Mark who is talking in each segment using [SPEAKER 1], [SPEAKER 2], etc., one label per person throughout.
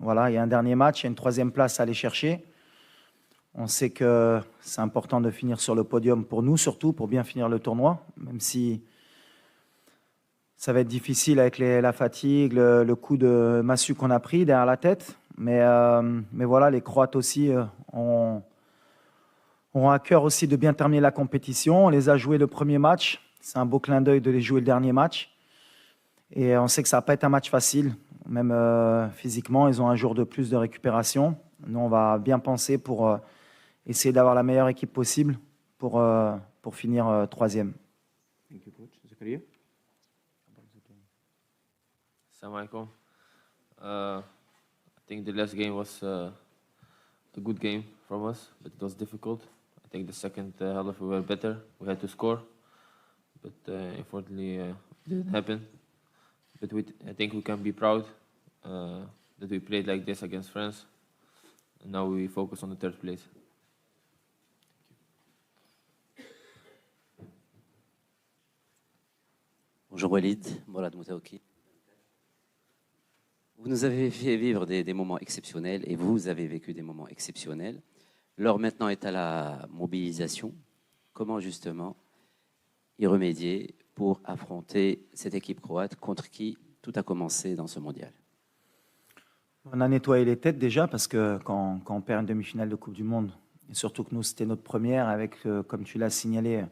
[SPEAKER 1] voilà, il y a un dernier match, il y a une troisième place à aller chercher. On sait que c'est important de finir sur le podium pour nous, surtout pour bien finir le tournoi, même si ça va être difficile avec la fatigue, le coup de massue qu'on a pris derrière la tête. Mais voilà, les Croates aussi ont à cœur aussi de bien terminer la compétition. On les a joués le premier match. C'est un beau clin d'œil de les jouer le dernier match. Et on sait que ça ne va pas être un match facile. Même physiquement, ils ont un jour de plus de récupération. Nous, on va bien penser pour essayer d'avoir la meilleure équipe possible pour finir troisième.
[SPEAKER 2] Thank you, coach. Zakaria?
[SPEAKER 3] Assalamu alaikum. I think the last game was a good game from us, but it was difficult. I think the second half we were better. We had to score, but unfortunately it didn't happen. But I think we can be proud that we played like this against France, and now we focus on the third place.
[SPEAKER 4] Bonjour Walid, Mourad Moutaouki. Vous nous avez fait vivre des moments exceptionnels et vous avez vécu des moments exceptionnels. L'heure maintenant est à la mobilisation. Comment justement y remédier pour affronter cette équipe croate contre qui tout a commencé dans ce mondial?
[SPEAKER 1] On a nettoyé les têtes déjà parce que quand on perd une demi-finale de Coupe du Monde, et surtout que nous c'était notre première avec, comme tu l'as signalé,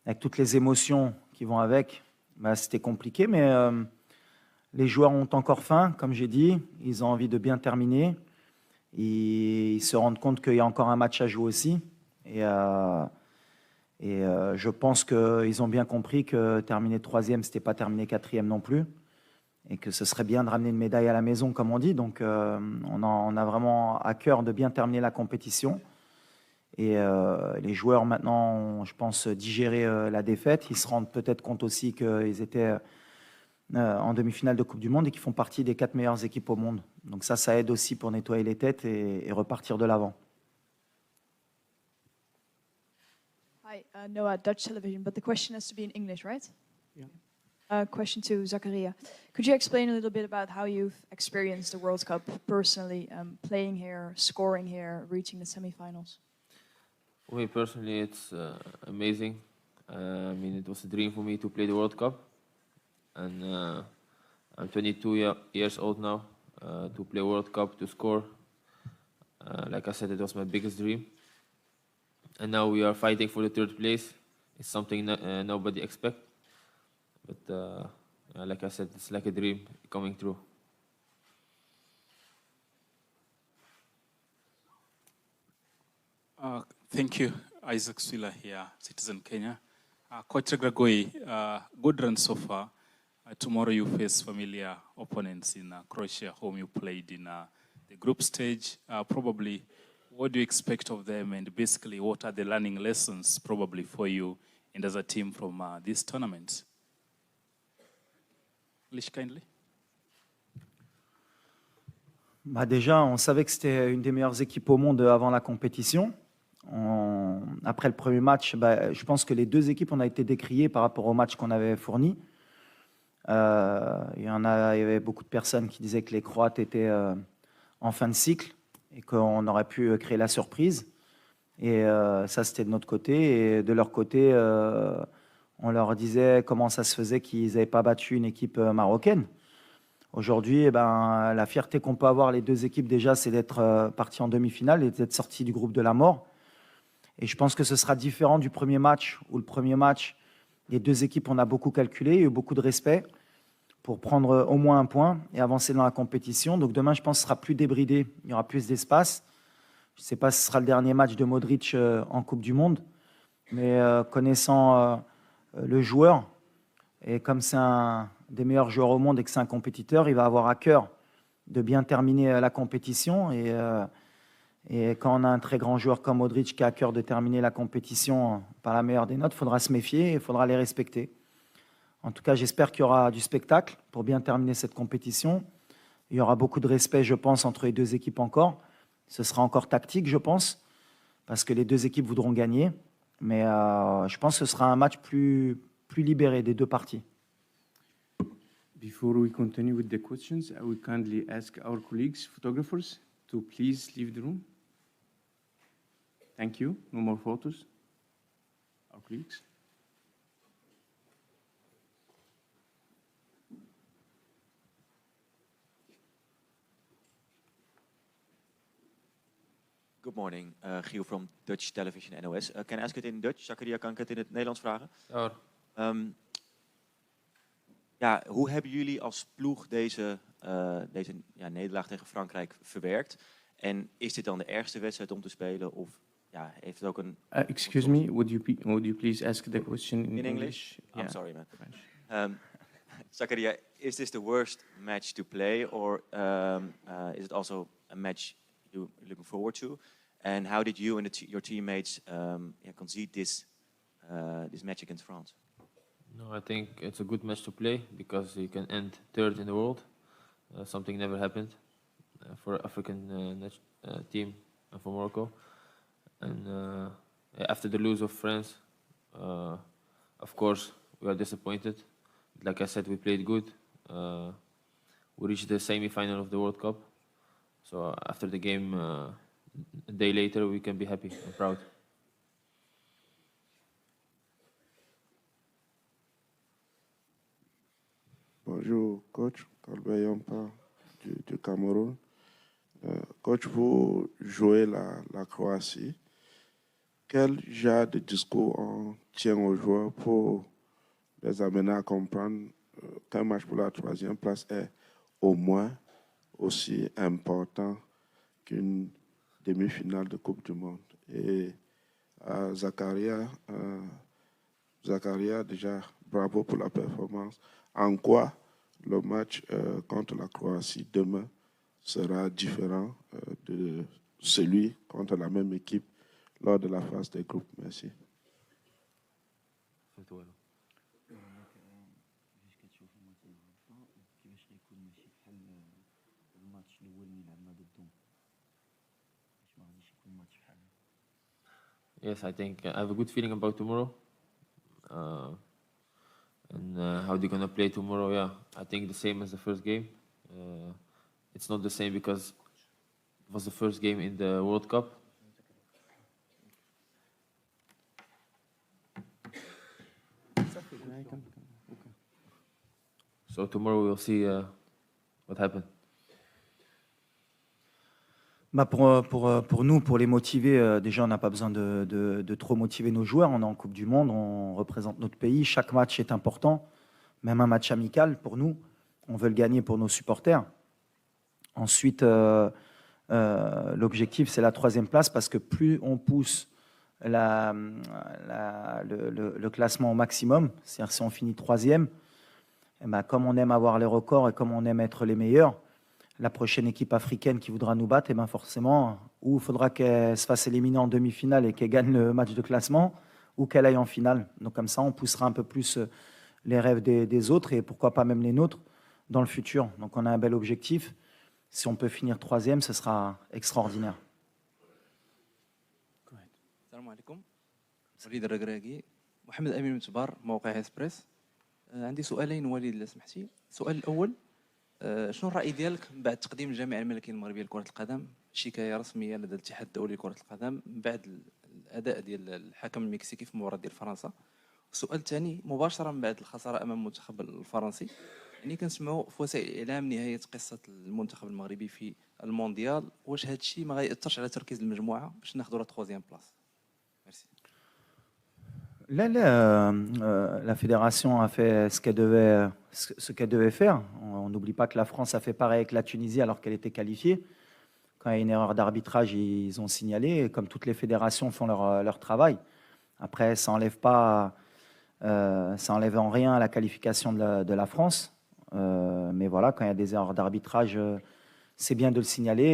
[SPEAKER 1] avec toutes les émotions qui vont avec, bah, c'était compliqué, mais les joueurs ont encore faim, comme j'ai dit, ils ont envie de bien terminer. Ils se rendent compte qu'il y a encore un match à jouer aussi. Et je pense qu'ils ont bien compris que terminer troisième, ce n'était pas terminer quatrième non plus. Et que ce serait bien de ramener une médaille à la maison, comme on dit. Donc on a vraiment à cœur de bien terminer la compétition. Et les joueurs maintenant ont, je pense, digéré la défaite. Ils se rendent peut-être compte aussi qu'ils étaient en demi-finale de Coupe du Monde et qu'ils font partie des 4 meilleures équipes au monde. Donc ça aide aussi pour nettoyer les têtes et repartir de l'avant.
[SPEAKER 5] Hi, Noah, Dutch television, but the question has to be in English, right? Yeah. Question to Zakaria. Could you explain a little bit about how you've experienced the World Cup personally, playing here, scoring here, reaching the semifinals?
[SPEAKER 3] For me personally, it's amazing. I mean, it was a dream for me to play the World Cup. And I'm 22 years old now. To play World Cup, to score. Like I said, it was my biggest dream. And now we are fighting for the third place. It's something nobody expects. But like I said, it's like a dream coming true.
[SPEAKER 6] Thank you. Isaac Swila here, Citizen Kenya. Coach Gragoi, good run so far. Tomorrow you face familiar opponents in Croatia, whom you played in the group stage. Probably, what do you expect of them, and basically what are the learning lessons probably for you and as a team from this tournament? English kindly.
[SPEAKER 1] Bah déjà, on savait que c'était une des meilleures équipes au monde avant la compétition. Après le premier match, bah, je pense que les deux équipes, on a été décriées par rapport au match qu'on avait fourni. Il y avait beaucoup de personnes qui disaient que les Croates étaient en fin de cycle et qu'on aurait pu créer la surprise. Et ça, c'était de notre côté. Et de leur côté, on leur disait comment ça se faisait qu'ils n'avaient pas battu une équipe marocaine. Aujourd'hui, eh ben, la fierté qu'on peut avoir les deux équipes déjà, c'est d'être partis en demi-finale et d'être sortis du groupe de la mort. Et je pense que ce sera différent du premier match, où le premier match, les deux équipes, on a beaucoup calculé, il y a eu beaucoup de respect pour prendre au moins un point et avancer dans la compétition. Donc demain, je pense que ce sera plus débridé, il y aura plus d'espace. Je ne sais pas si ce sera le dernier match de Modric en Coupe du Monde, mais connaissant le joueur, et comme c'est un des meilleurs joueurs au monde et que c'est un compétiteur, il va avoir à cœur de bien terminer la compétition. Et quand on a un très grand joueur comme Modric qui a à cœur de terminer la compétition par la meilleure des notes, il faudra se méfier et il faudra les respecter. En tout cas, j'espère qu'il y aura du spectacle pour bien terminer cette compétition. Il y aura beaucoup de respect, je pense, entre les deux équipes encore. Ce sera encore tactique, je pense, parce que les deux équipes voudront gagner. Mais je pense que ce sera un match plus libéré des deux parties.
[SPEAKER 2] Before we continue with the questions, I will kindly ask our colleagues, photographers, to please leave the room. Thank you. No more photos. Our colleagues.
[SPEAKER 7] Good morning, Giel from Dutch Television NOS. Can I ask it in Dutch? Zakaria, kan ik het in het Nederlands vragen?
[SPEAKER 3] Ja hoor.
[SPEAKER 7] Ja, hoe hebben jullie als ploeg deze nederlaag tegen Frankrijk verwerkt? En is dit dan de ergste wedstrijd om te spelen? Of ja, heeft het ook een...
[SPEAKER 2] Excuse me, would you please ask the question in
[SPEAKER 7] English?
[SPEAKER 2] Yeah.
[SPEAKER 7] I'm sorry, man. Zakaria, is this the worst match to play? Or is it also a match you're looking forward to? And how did you and your teammates concede this match against France?
[SPEAKER 3] No, I think it's a good match to play because you can end third in the world. Something never happened for African team and for Morocco. And after the lose of France, of course, we are disappointed. Like I said, we played good. We reached the semi-final of the World Cup. So after the game, a day later, we can be happy and proud.
[SPEAKER 8] Bonjour, coach. Kalbey Yompa du Cameroun. Coach, vous jouez la Croatie. Quel genre de discours on tient aux joueurs pour les amener à comprendre qu'un match pour la troisième place est au moins aussi important qu'une demi-finale de Coupe du Monde? Et Zakaria, déjà, bravo pour la performance. En quoi le match contre la Croatie demain sera différent de celui contre la même équipe lors de la phase des groupes? Merci.
[SPEAKER 3] Yes, I think I have a good feeling about tomorrow. And how they're gonna play tomorrow, yeah, I think the same as the first game. It's not the same because it was the first game in the World Cup. So tomorrow we'll see what happened.
[SPEAKER 1] Bah pour nous, pour les motiver, déjà, on n'a pas besoin de trop motiver nos joueurs. On est en Coupe du Monde, on représente notre pays. Chaque match est important, même un match amical pour nous. On veut le gagner pour nos supporters. Ensuite, l'objectif, c'est la troisième place parce que plus on pousse le classement au maximum, c'est-à-dire si on finit troisième, et ben, comme on aime avoir les records et comme on aime être les meilleurs, la prochaine équipe africaine qui voudra nous battre, et ben forcément, ou il faudra qu'elle se fasse éliminer en demi-finale et qu'elle gagne le match de classement, ou qu'elle aille en finale. Donc comme ça, on poussera un peu plus les rêves des autres et pourquoi pas même les nôtres dans le futur. Donc on a un bel objectif. Si on peut finir troisième, ce sera extraordinaire.
[SPEAKER 9] السلام عليكم. وليد الركراكي. محمد أمين من تبار موقع إسبريس. عندي سؤالين وليد إذا سمحتي. السؤال الأول، شنو الرأي ديالك من بعد تقديم الجامعة الملكية المغربية لكرة القدم شكاية رسمية لدى الاتحاد الدولي لكرة القدم من بعد الأداء ديال الحكم المكسيكي في المباراة ديال فرنسا؟ السؤال الثاني مباشرة من بعد الخسارة أمام المنتخب الفرنسي، يعني كنسمعوا في وسائل الإعلام نهاية قصة المنتخب المغربي في المونديال، واش هذا الشيء ما غيأثرش على تركيز المجموعة باش ناخذوا لا تخوازيام بلاص؟ ميرسي.
[SPEAKER 1] La fédération a fait ce qu'elle devait faire. On n'oublie pas que la France a fait pareil avec la Tunisie alors qu'elle était qualifiée. Quand il y a une erreur d'arbitrage, ils ont signalé. Et comme toutes les fédérations font leur travail. Après, ça n'enlève en rien à la qualification de la France. Mais voilà, quand il y a des erreurs d'arbitrage, c'est bien de le signaler.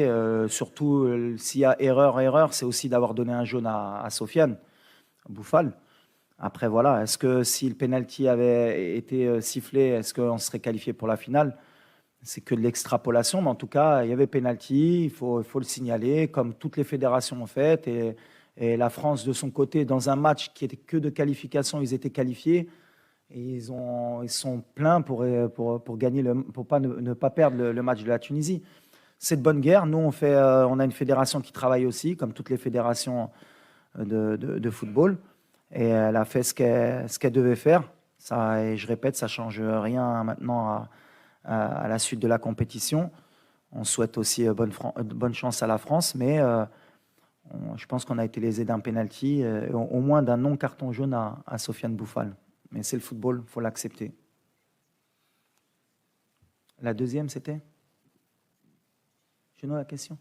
[SPEAKER 1] Surtout, s'il y a erreur, c'est aussi d'avoir donné un jaune à Sofiane Bouffal. Après, voilà, est-ce que si le penalty avait été sifflé, est-ce qu'on serait qualifié pour la finale? C'est que de l'extrapolation, mais en tout cas, il y avait penalty, il faut le signaler, comme toutes les fédérations ont fait. Et la France, de son côté, dans un match qui était que de qualification, ils étaient qualifiés. Et ils sont pleins pour gagner pour pas ne pas perdre le match de la Tunisie. C'est de bonne guerre. Nous, on a une fédération qui travaille aussi, comme toutes les fédérations de football. Et elle a fait ce qu'elle devait faire. Ça, et je répète, ça ne change rien maintenant à la suite de la compétition. On souhaite aussi bonne chance à la France, mais je pense qu'on a été lésé d'un penalty, au moins d'un non-carton jaune à Sofiane Bouffal. Mais c'est le football, il faut l'accepter. La deuxième, c'était Chez nous, la question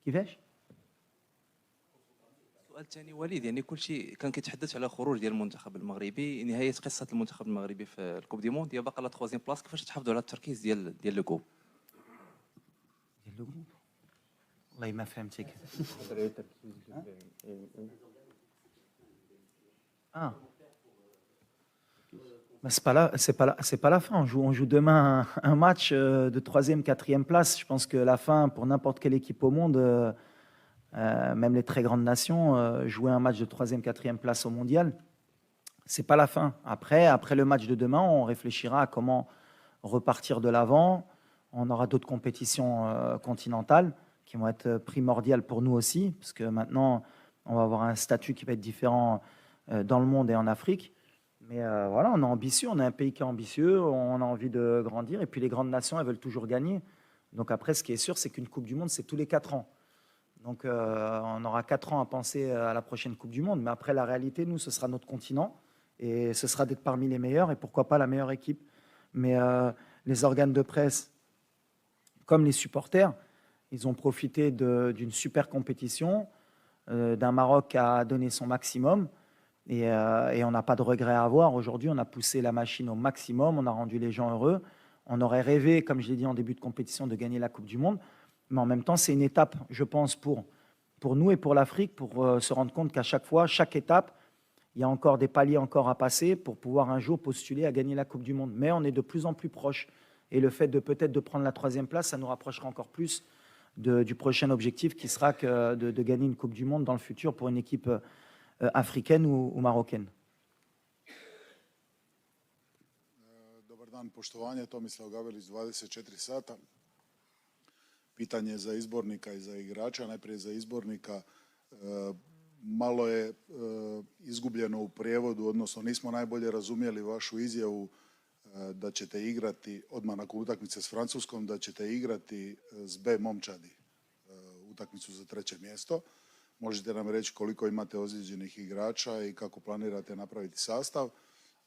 [SPEAKER 1] كيفاش؟
[SPEAKER 9] السؤال الثاني وليد، يعني كل شيء كان كيتحدث على خروج ديال المنتخب المغربي، نهايه قصه المنتخب المغربي في الكوب دي موند، هي باقا لا تخوازيام بلاص، كيفاش تحافظوا على التركيز ديال لو كوب؟
[SPEAKER 1] والله ما فهمتك. Ah. Ben, c'est pas la fin. On joue demain un match de 3e, 4e place. Je pense que la fin, pour n'importe quelle équipe au monde, même les très grandes nations, jouer un match de 3e, 4e place au mondial, c'est pas la fin. Après le match de demain, on réfléchira à comment repartir de l'avant. On aura d'autres compétitions continentales qui vont être primordiales pour nous aussi, parce que maintenant, on va avoir un statut qui va être différent dans le monde et en Afrique. Mais voilà, on est ambitieux, on est un pays qui est ambitieux, on a envie de grandir, et puis les grandes nations, elles veulent toujours gagner. Donc après, ce qui est sûr, c'est qu'une Coupe du Monde, c'est tous les 4 ans. Donc on aura 4 ans à penser à la prochaine Coupe du Monde, mais après, la réalité, nous, ce sera notre continent, et ce sera d'être parmi les meilleurs, et pourquoi pas la meilleure équipe. Mais les organes de presse, comme les supporters, ils ont profité d'une super compétition, d'un Maroc qui a donné son maximum, et on n'a pas de regret à avoir. Aujourd'hui, on a poussé la machine au maximum, on a rendu les gens heureux. On aurait rêvé, comme je l'ai dit en début de compétition, de gagner la Coupe du Monde, mais en même temps, c'est une étape, je pense, pour nous et pour l'Afrique, pour se rendre compte qu'à chaque fois, chaque étape, il y a encore des paliers encore à passer pour pouvoir un jour postuler à gagner la Coupe du Monde. Mais on est de plus en plus proche. Et le fait de peut-être de prendre la 3e place, ça nous rapprochera encore plus du prochain objectif qui sera de gagner une Coupe du Monde dans le futur pour une équipe africaine ou marocaine.
[SPEAKER 10] Dobar dan, poštovanje, Tomislav Gavelić, 24 sata. Pitanje za izbornika i za igrača. Najprije za izbornika. Malo je izgubljeno u prijevodu, odnosno nismo najbolje razumjeli vašu izjavu da ćete igrati odmah nakon utakmice s Francuskom, da ćete igrati s B momčadi utakmicu za 3. mjesto. Možete nam reći koliko imate ozlijeđenih igrača i kako planirate napraviti sastav?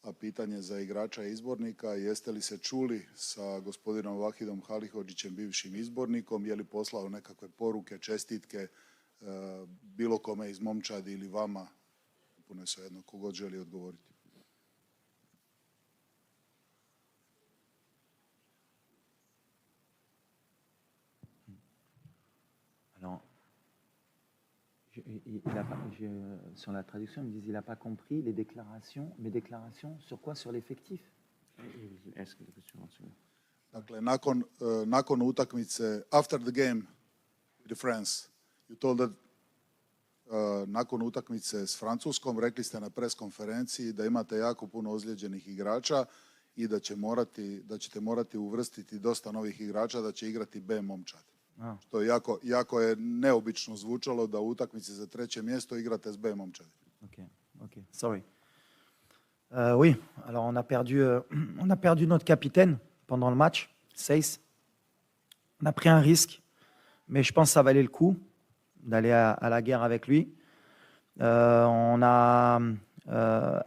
[SPEAKER 10] A pitanje za igrača i izbornika, jeste li se čuli sa gospodinom Vahidom Halihodžićem, bivšim izbornikom, je li poslao nekakve poruke, čestitke bilo kome iz momčadi ili vama? Puno je svejedno, kogod želi odgovoriti.
[SPEAKER 1] Alors, sur la traduction, il me dit qu'il n'a pas compris mes déclarations sur quoi? Sur l'effectif.
[SPEAKER 10] Dakle, nakon utakmice, after the game with France, you told that nakon utakmice s Francuskom, rekli ste na pres konferenciji da imate jako puno ozlijeđenih igrača i da ćete morati uvrstiti dosta novih igrača, da će igrati B momčad. Što jako je neobično zvučalo da u utakmici za 3. mjesto igrate s B momčadi.
[SPEAKER 1] Ok, sorry. Oui, alors on a perdu notre capitaine pendant le match, Seyss. On a pris un risque, mais je pense que ça valait le coup d'aller à la guerre avec lui. On a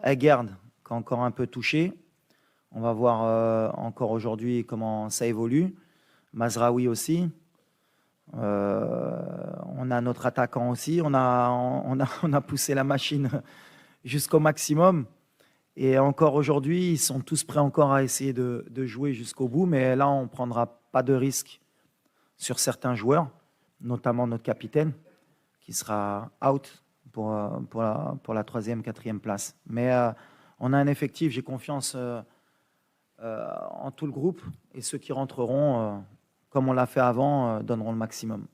[SPEAKER 1] Egerd qui est encore un peu touché. On va voir encore aujourd'hui comment ça évolue. Mazraoui aussi. On a notre attaquant aussi. On a poussé la machine jusqu'au maximum. Et encore aujourd'hui, ils sont tous prêts encore à essayer de jouer jusqu'au bout. Mais là, on ne prendra pas de risque sur certains joueurs, notamment notre capitaine, qui sera out pour la 3e, 4e place. Mais on a un effectif, j'ai confiance en tout le groupe. Et ceux qui rentreront, comme on l'a fait avant, donneront le maximum.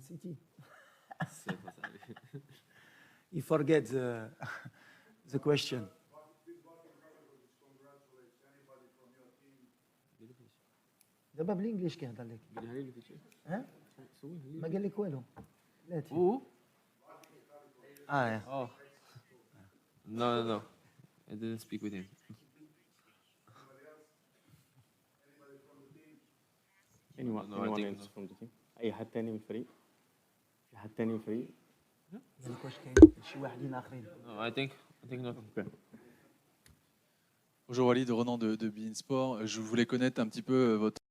[SPEAKER 1] City.
[SPEAKER 3] Safe as Ali.
[SPEAKER 1] He forgets the question. دابا بالانجليش كيهضر لك ها ما قال لك والو لا
[SPEAKER 3] Who?
[SPEAKER 1] اه
[SPEAKER 3] Oh. No. I didn't speak with him.
[SPEAKER 11] anyone
[SPEAKER 3] No, I
[SPEAKER 11] anyone
[SPEAKER 3] think
[SPEAKER 11] else
[SPEAKER 3] no.
[SPEAKER 11] from the team اي حد تاني من الفريق في حد تاني من الفريق
[SPEAKER 1] قال لك واش كاين شي واحدين اخرين
[SPEAKER 3] No, I think not.
[SPEAKER 12] Bonjour Walid, Ronan de Bein Sport. Je voulais connaître un petit peu votre